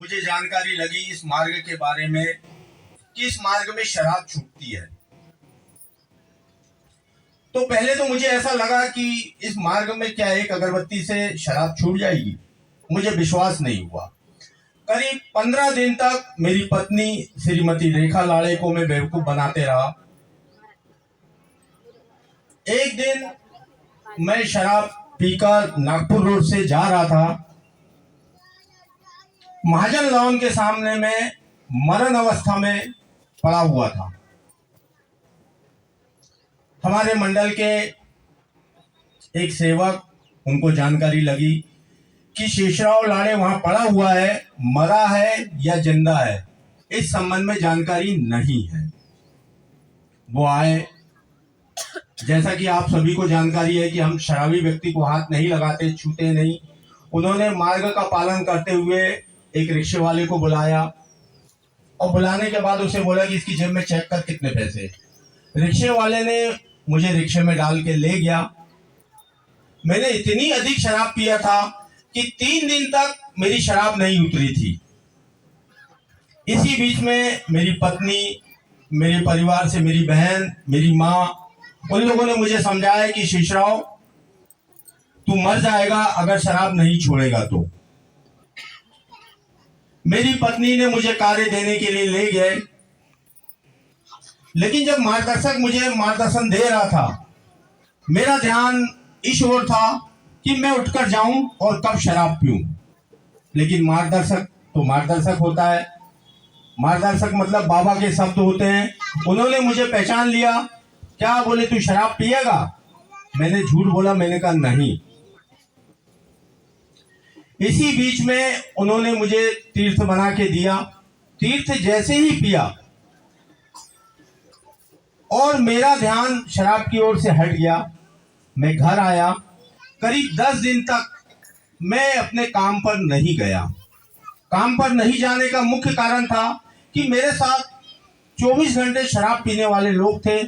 मुझे जानकारी लगी इस मार्ग के बारे में कि इस मार्ग में शराब छूटती है। तो पहले तो मुझे ऐसा लगा कि इस मार्ग में क्या एक अगरबत्ती से शराब छूट जाएगी, मुझे विश्वास नहीं हुआ। करीब 15 दिन तक मेरी पत्नी श्रीमती रेखा लाड़े को मैं बेवकूफ बनाते रहा। एक दिन मैं शराब पीकर नागपुर रोड से जा रहा था। महाजन लॉन के सामने में मरण अवस्था में पड़ा हुआ था। हमारे मंडल के एक सेवक, उनको जानकारी लगी कि शेषराव लाड़े वहां पड़ा हुआ है, मरा है या जिंदा है, इस संबंध में जानकारी नहीं है। वो आए। जैसा कि आप सभी को जानकारी है कि हम शराबी व्यक्ति को हाथ नहीं लगाते, छूते नहीं। उन्होंने मार्ग का पालन करते हुए एक रिक्शे वाले को बुलाया और बुलाने के बाद उसे बोला कि इसकी जेब में चेक कर कितने पैसे। रिक्शे वाले ने मुझे रिक्शे में डाल के ले गया। मैंने इतनी अधिक शराब पिया था कि 3 दिन तक मेरी शराब नहीं उतरी थी। इसी बीच में मेरी पत्नी, मेरे परिवार से मेरी बहन, मेरी माँ, उन लोगों ने मुझे समझाया कि शेषराव तू मर जाएगा अगर शराब नहीं छोड़ेगा तो। मेरी पत्नी ने मुझे कार्य देने के लिए ले गए, लेकिन जब मार्गदर्शक मुझे मार्गदर्शन दे रहा था, मेरा ध्यान इस ओर था कि मैं उठकर जाऊं और कब शराब पीऊं। लेकिन मार्गदर्शक तो मार्गदर्शक होता है, मार्गदर्शक मतलब बाबा के शब्द होते हैं। उन्होंने मुझे पहचान लिया। क्या बोले, तू शराब पिएगा? मैंने झूठ बोला, मैंने कहा नहीं। इसी बीच में उन्होंने मुझे तीर्थ बना के दिया। तीर्थ जैसे ही पिया और मेरा ध्यान शराब की ओर से हट गया, मैं घर आया। करीब 10 दिन तक मैं अपने काम पर नहीं गया। काम पर नहीं जाने का मुख्य कारण था कि मेरे साथ 24 घंटे शराब पीने वाले लोग थे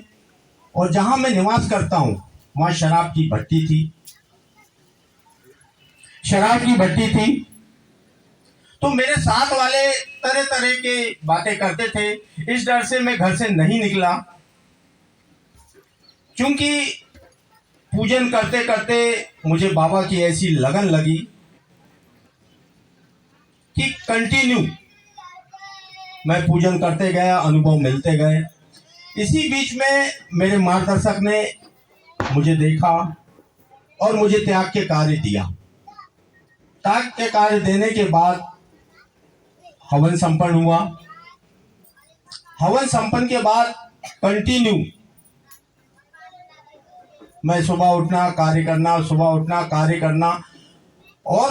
और जहां मैं निवास करता हूं वहां शराब की भट्टी थी। तो मेरे साथ वाले तरह तरह के बातें करते थे। इस डर से मैं घर से नहीं निकला। क्योंकि पूजन करते करते मुझे बाबा की ऐसी लगन लगी कि कंटिन्यू मैं पूजन करते गया, अनुभव मिलते गए। इसी बीच में मेरे मार्गदर्शक ने मुझे देखा और मुझे त्याग के कार्य दिया। त्याग के कार्य देने के बाद हवन संपन्न हुआ। हवन संपन्न के बाद कंटिन्यू मैं सुबह उठना, कार्य करना, सुबह उठना, कार्य करना। और